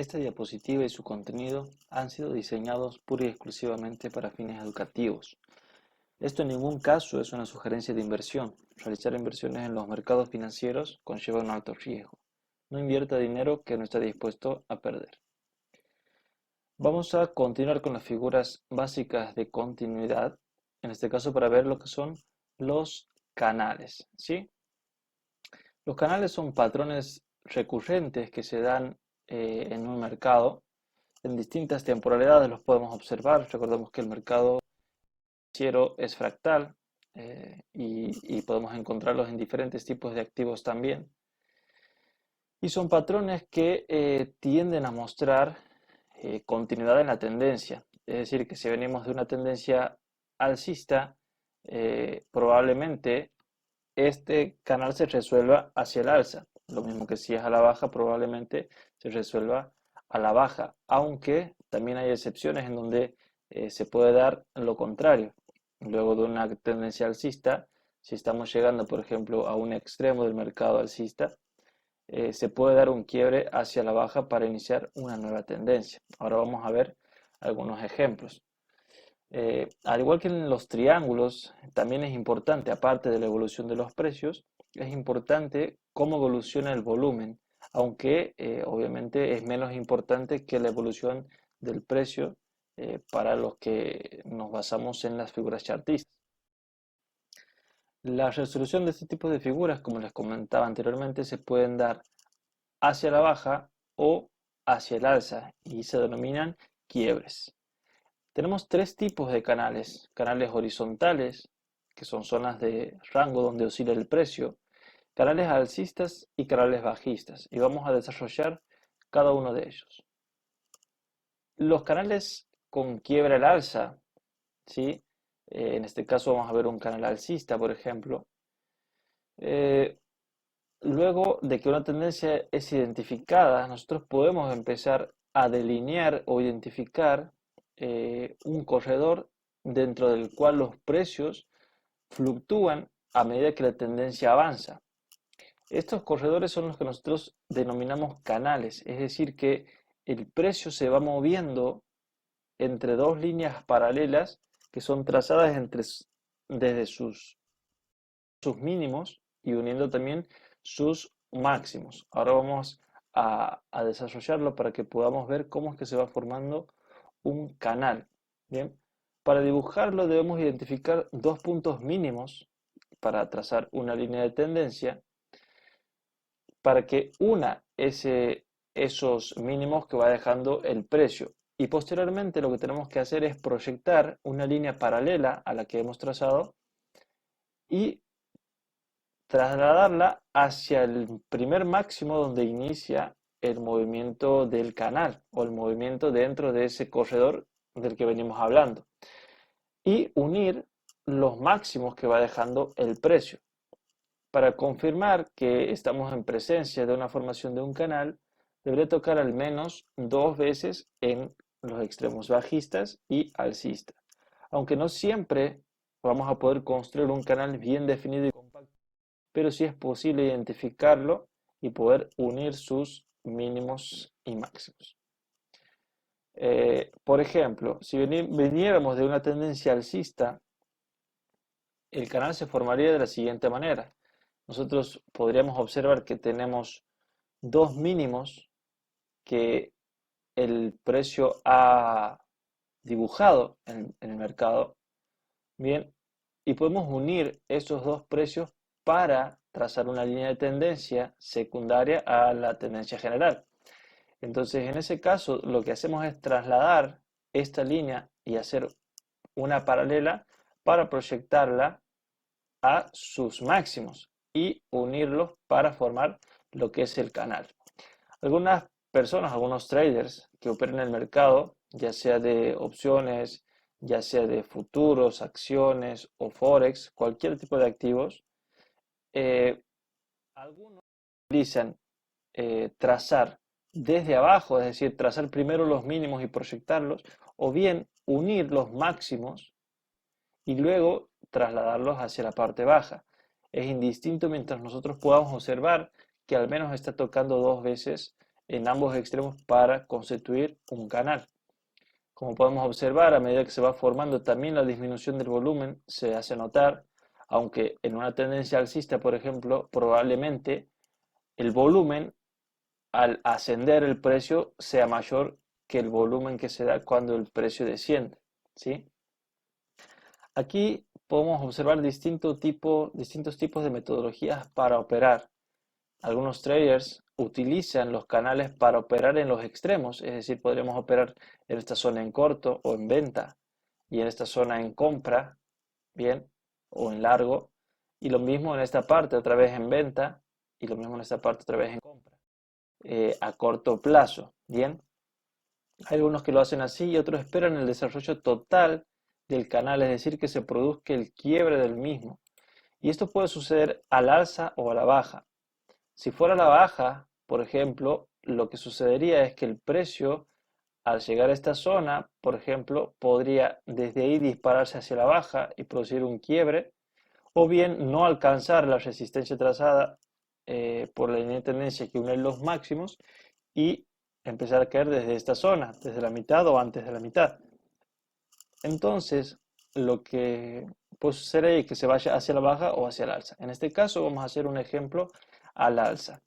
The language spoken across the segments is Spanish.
Esta diapositiva y su contenido han sido diseñados pura y exclusivamente para fines educativos. Esto en ningún caso es una sugerencia de inversión. Realizar inversiones en los mercados financieros conlleva un alto riesgo. No invierta dinero que no está dispuesto a perder. Vamos a continuar con las figuras básicas de continuidad, en este caso para ver lo que son los canales, ¿sí? Los canales son patrones recurrentes que se dan en un mercado. En distintas temporalidades los podemos observar. Recordemos que el mercado financiero es fractal y podemos encontrarlos en diferentes tipos de activos también. Y son patrones que tienden a mostrar continuidad en la tendencia. Es decir, que si venimos de una tendencia alcista, probablemente este canal se resuelva hacia el alza. Lo mismo que si es a la baja, probablemente se resuelva a la baja, aunque también hay excepciones en donde se puede dar lo contrario. Luego de una tendencia alcista, si estamos llegando, por ejemplo, a un extremo del mercado alcista, se puede dar un quiebre hacia la baja para iniciar una nueva tendencia. Ahora vamos a ver algunos ejemplos. Al igual que en los triángulos, también es importante, aparte de la evolución de los precios, es importante cómo evoluciona el volumen, aunque obviamente es menos importante que la evolución del precio para los que nos basamos en las figuras chartistas. La resolución de este tipo de figuras, como les comentaba anteriormente, se pueden dar hacia la baja o hacia el alza y se denominan quiebres. Tenemos tres tipos de canales: canales horizontales, que son zonas de rango donde oscila el precio, canales alcistas y canales bajistas, y vamos a desarrollar cada uno de ellos. Los canales con quiebra al alza, ¿sí? En este caso vamos a ver un canal alcista, por ejemplo. Eh, Luego de que una tendencia es identificada, nosotros podemos empezar a delinear o identificar un corredor dentro del cual los precios fluctúan a medida que la tendencia avanza. Estos corredores son los que nosotros denominamos canales, es decir, que el precio se va moviendo entre dos líneas paralelas que son trazadas desde sus mínimos y uniendo también sus máximos. Ahora vamos a desarrollarlo para que podamos ver cómo es que se va formando un canal. Bien, para dibujarlo debemos identificar dos puntos mínimos para trazar una línea de tendencia para que una esos mínimos que va dejando el precio. Y posteriormente lo que tenemos que hacer es proyectar una línea paralela a la que hemos trazado y trasladarla hacia el primer máximo donde inicia el movimiento del canal o el movimiento dentro de ese corredor del que venimos hablando y unir los máximos que va dejando el precio. Para confirmar que estamos en presencia de una formación de un canal, debería tocar al menos dos veces en los extremos bajistas y alcistas. Aunque no siempre vamos a poder construir un canal bien definido y compacto, pero sí es posible identificarlo y poder unir sus mínimos y máximos. Por ejemplo, si viniéramos de una tendencia alcista, el canal se formaría de la siguiente manera. Nosotros podríamos observar que tenemos dos mínimos que el precio ha dibujado en el mercado. Bien, y podemos unir esos dos precios para trazar una línea de tendencia secundaria a la tendencia general. Entonces, en ese caso, lo que hacemos es trasladar esta línea y hacer una paralela para proyectarla a sus máximos y unirlos para formar lo que es el canal. Algunas personas, algunos traders que operan en el mercado, ya sea de opciones, ya sea de futuros, acciones o forex, cualquier tipo de activos, algunos utilizan trazar desde abajo, es decir, trazar primero los mínimos y proyectarlos, o bien unir los máximos y luego trasladarlos hacia la parte baja. Es indistinto mientras nosotros podamos observar que al menos está tocando dos veces en ambos extremos para constituir un canal. Como podemos observar, a medida que se va formando, también la disminución del volumen se hace notar, aunque en una tendencia alcista, por ejemplo, probablemente el volumen al ascender el precio sea mayor que el volumen que se da cuando el precio desciende, ¿sí? Aquí podemos observar distintos tipos de metodologías para operar. Algunos traders utilizan los canales para operar en los extremos, es decir, podríamos operar en esta zona en corto o en venta y en esta zona en compra, bien, o en largo, y lo mismo en esta parte otra vez en venta y lo mismo en esta parte otra vez en compra, a corto plazo, bien. Hay algunos que lo hacen así y otros esperan el desarrollo total del canal, es decir, que se produzca el quiebre del mismo. Y esto puede suceder al alza o a la baja. Si fuera a la baja, por ejemplo, lo que sucedería es que el precio, al llegar a esta zona, por ejemplo, podría desde ahí dispararse hacia la baja y producir un quiebre, o bien no alcanzar la resistencia trazada por la línea de tendencia que une los máximos y empezar a caer desde esta zona, desde la mitad o antes de la mitad. Entonces, lo que puede suceder es que se vaya hacia la baja o hacia el alza. En este caso vamos a hacer un ejemplo al alza.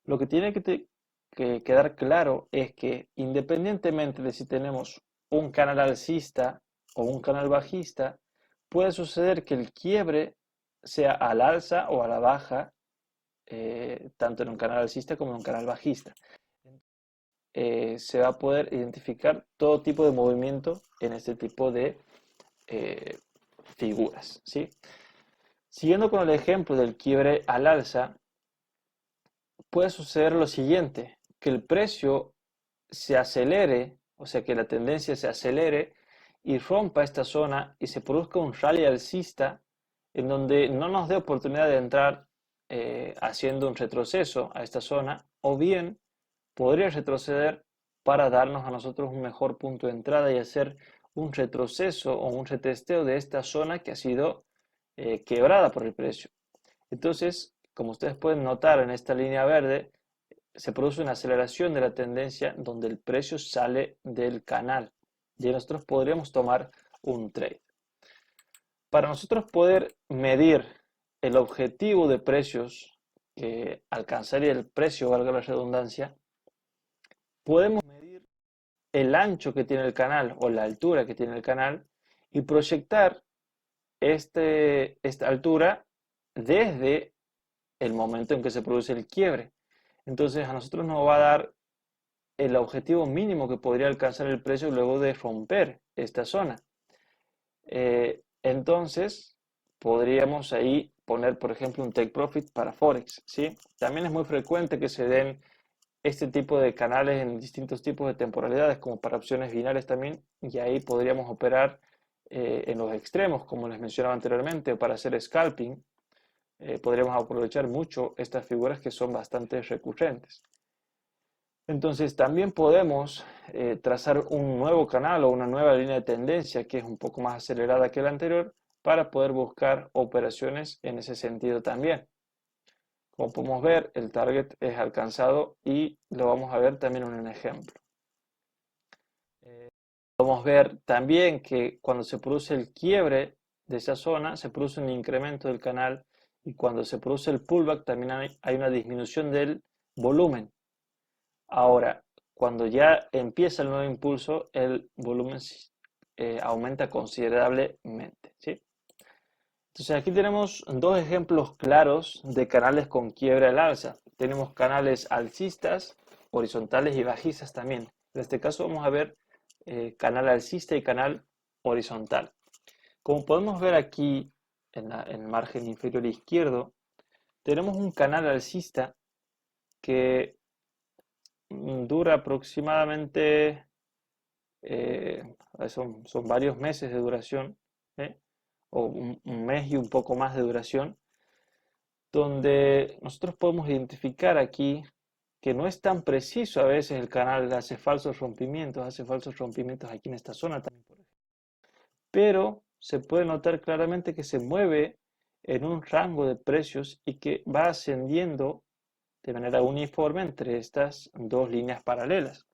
Lo que tiene que quedar claro es que independientemente de si tenemos un canal alcista o un canal bajista, puede suceder que el quiebre sea al alza o a la baja, tanto en un canal alcista como en un canal bajista. Se va a poder identificar todo tipo de movimiento en este tipo de figuras, ¿sí? Siguiendo con el ejemplo del quiebre al alza, puede suceder lo siguiente, que el precio se acelere, o sea que la tendencia se acelere y rompa esta zona y se produzca un rally alcista en donde no nos dé oportunidad de entrar haciendo un retroceso a esta zona, o bien podría retroceder para darnos a nosotros un mejor punto de entrada y hacer un retroceso o un retesteo de esta zona que ha sido quebrada por el precio. Entonces, como ustedes pueden notar en esta línea verde, se produce una aceleración de la tendencia donde el precio sale del canal y nosotros podríamos tomar un trade. Para nosotros poder medir el objetivo de precios que alcanzaría el precio, valga la redundancia, podemos medir el ancho que tiene el canal o la altura que tiene el canal y proyectar esta altura desde el momento en que se produce el quiebre. Entonces a nosotros nos va a dar el objetivo mínimo que podría alcanzar el precio luego de romper esta zona. Entonces podríamos ahí poner, por ejemplo, un take profit para Forex, ¿sí? También es muy frecuente que se den este tipo de canales en distintos tipos de temporalidades, como para opciones binarias también, y ahí podríamos operar en los extremos, como les mencionaba anteriormente, o para hacer scalping. Podríamos aprovechar mucho estas figuras que son bastante recurrentes. Entonces también podemos trazar un nuevo canal o una nueva línea de tendencia que es un poco más acelerada que la anterior para poder buscar operaciones en ese sentido también. Como podemos ver, el target es alcanzado y lo vamos a ver también en un ejemplo. Podemos ver también que cuando se produce el quiebre de esa zona, se produce un incremento del canal y cuando se produce el pullback también hay una disminución del volumen. Ahora, cuando ya empieza el nuevo impulso, el volumen aumenta considerablemente, ¿sí? Entonces aquí tenemos dos ejemplos claros de canales con quiebre al alza. Tenemos canales alcistas, horizontales y bajistas también. En este caso vamos a ver canal alcista y canal horizontal. Como podemos ver aquí en el margen inferior izquierdo, tenemos un canal alcista que dura aproximadamente, son varios meses de duración, o un mes y un poco más de duración, donde nosotros podemos identificar aquí que no es tan preciso a veces el canal, hace falsos rompimientos aquí en esta zona también, por ejemplo. Pero se puede notar claramente que se mueve en un rango de precios y que va ascendiendo de manera uniforme entre estas dos líneas paralelas.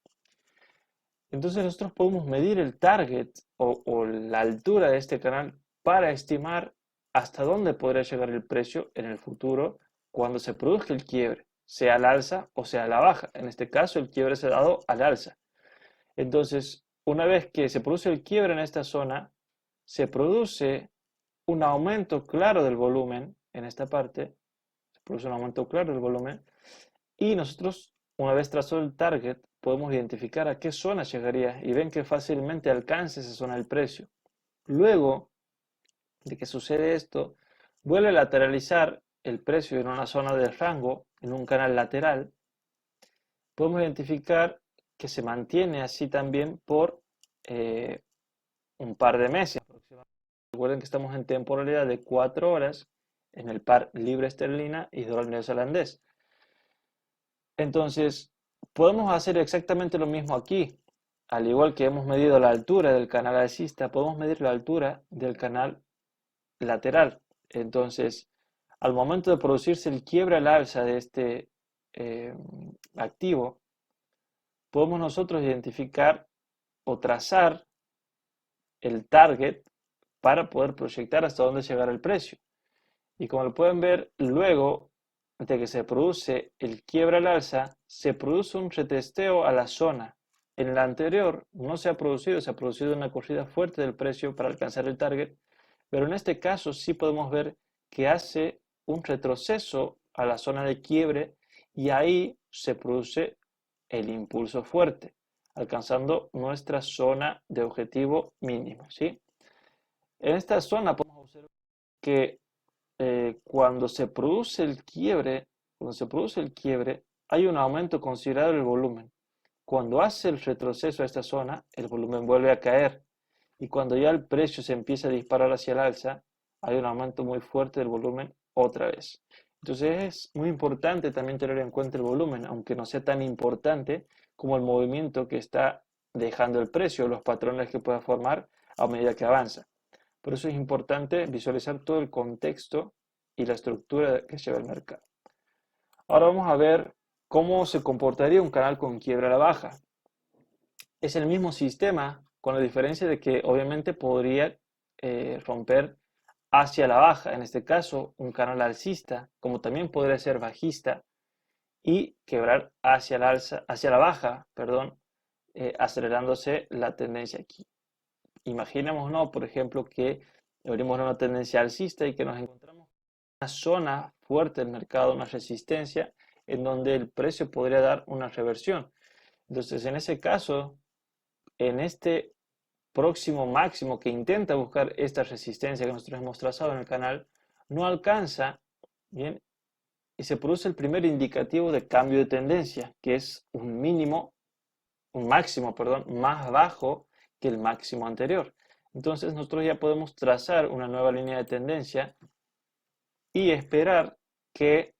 Entonces nosotros podemos medir el target o la altura de este canal para estimar hasta dónde podría llegar el precio en el futuro cuando se produzca el quiebre, sea al alza o sea a la baja. En este caso el quiebre se ha dado al alza. Entonces, una vez que se produce el quiebre en esta zona, se produce un aumento claro del volumen en esta parte, se produce un aumento claro del volumen y nosotros, una vez trazado el target, podemos identificar a qué zona llegaría y ven que fácilmente alcanza esa zona del precio. Luego de que sucede esto, vuelve a lateralizar el precio en una zona de rango, en un canal lateral. Podemos identificar que se mantiene así también por un par de meses. Recuerden que estamos en temporalidad de 4 horas en el par libra esterlina y dólar neozelandés. Entonces, podemos hacer exactamente lo mismo aquí. Al igual que hemos medido la altura del canal alcista, podemos medir la altura del canal lateral. Entonces, al momento de producirse el quiebre al alza de este activo, podemos nosotros identificar o trazar el target para poder proyectar hasta dónde llegará el precio. Y como lo pueden ver, luego de que se produce el quiebre al alza, se produce un retesteo a la zona. En la anterior no se ha producido una corrida fuerte del precio para alcanzar el target, pero en este caso sí podemos ver que hace un retroceso a la zona de quiebre y ahí se produce el impulso fuerte, alcanzando nuestra zona de objetivo mínimo, ¿sí? En esta zona podemos observar que cuando se produce el quiebre, hay un aumento considerable del volumen. Cuando hace el retroceso a esta zona, el volumen vuelve a caer. Y cuando ya el precio se empieza a disparar hacia el alza, hay un aumento muy fuerte del volumen otra vez. Entonces es muy importante también tener en cuenta el volumen, aunque no sea tan importante como el movimiento que está dejando el precio, los patrones que pueda formar a medida que avanza. Por eso es importante visualizar todo el contexto y la estructura que lleva el mercado. Ahora vamos a ver cómo se comportaría un canal con quiebra a la baja. Es el mismo sistema, con la diferencia de que obviamente podría romper hacia la baja, en este caso un canal alcista, como también podría ser bajista, y quebrar hacia la alza, hacia la baja, perdón, acelerándose la tendencia aquí. Imaginémonos, por ejemplo, que abrimos una tendencia alcista y que nos encontramos en una zona fuerte del mercado, una resistencia, en donde el precio podría dar una reversión. Entonces, en ese caso, en este próximo máximo que intenta buscar esta resistencia que nosotros hemos trazado en el canal, no alcanza, ¿bien? Y se produce el primer indicativo de cambio de tendencia, que es un máximo, perdón, más bajo que el máximo anterior. Entonces nosotros ya podemos trazar una nueva línea de tendencia y esperar que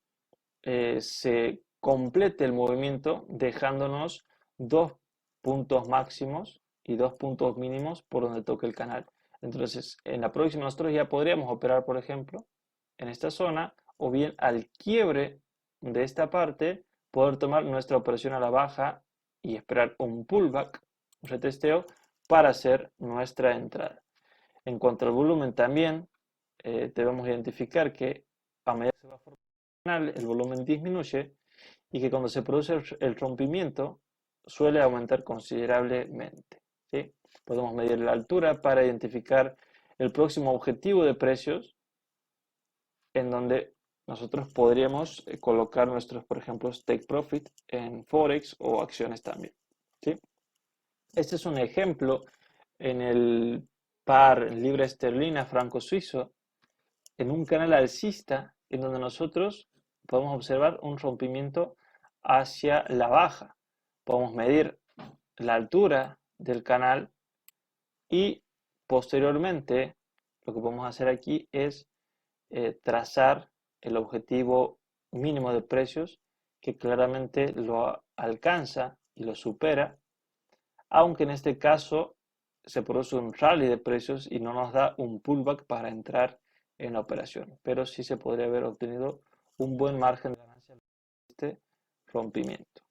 se complete el movimiento dejándonos 2 puntos máximos y 2 puntos mínimos por donde toque el canal. Entonces en la próxima nosotros ya podríamos operar, por ejemplo, en esta zona o bien al quiebre de esta parte poder tomar nuestra operación a la baja y esperar un pullback, un retesteo para hacer nuestra entrada. En cuanto al volumen también debemos identificar que a medida que se va formando el canal, el volumen disminuye y que cuando se produce el rompimiento suele aumentar considerablemente, ¿sí? Podemos medir la altura para identificar el próximo objetivo de precios en donde nosotros podríamos colocar nuestros, por ejemplo, take profit en Forex o acciones también, ¿sí? Este es un ejemplo en el par libra esterlina franco suizo en un canal alcista en donde nosotros podemos observar un rompimiento hacia la baja. Podemos medir la altura del canal y posteriormente lo que podemos hacer aquí es trazar el objetivo mínimo de precios que claramente lo alcanza y lo supera, aunque en este caso se produce un rally de precios y no nos da un pullback para entrar en la operación, pero sí se podría haber obtenido un buen margen de ganancia este rompimiento.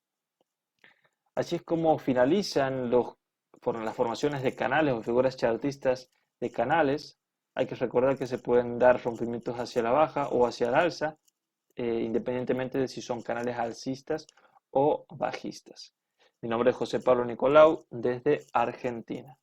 Así es como finalizan las formaciones de canales o figuras chartistas de canales. Hay que recordar que se pueden dar rompimientos hacia la baja o hacia la alza, independientemente de si son canales alcistas o bajistas. Mi nombre es José Pablo Nicolau, desde Argentina.